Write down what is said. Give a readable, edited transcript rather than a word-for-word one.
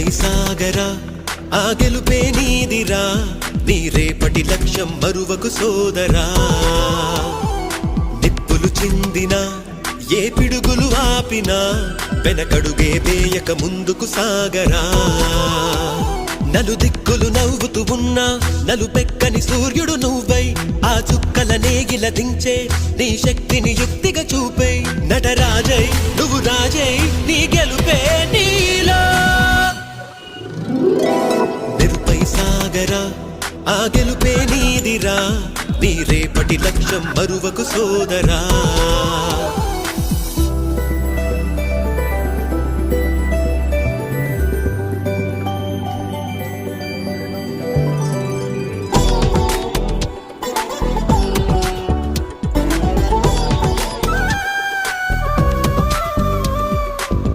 నిరుపై సాగరా ఆ గెలుపే నీదిరా నీ రేపటి లక్ష్యం మరువకు సోదరా నిప్పులు చిందినా ఏ పిడుగులు ఆపినా వెనకడుగే వేయక ముందుకు సాగరా నలుదిక్కులు నవ్వుతూ ఉన్నా నలుపెక్కని సూర్యుడు నువ్వై ఆ చుక్కల నేగిల దించే నీ శక్తిని యుక్తిగా చూపే నటరాజై నువ్వు రాజై నీ గెలుపే నీలో నిరుపై సాగరా ఆ గెలుపే నీదిరా నీ రేపటి లక్ష్యం మరువకు సోదరా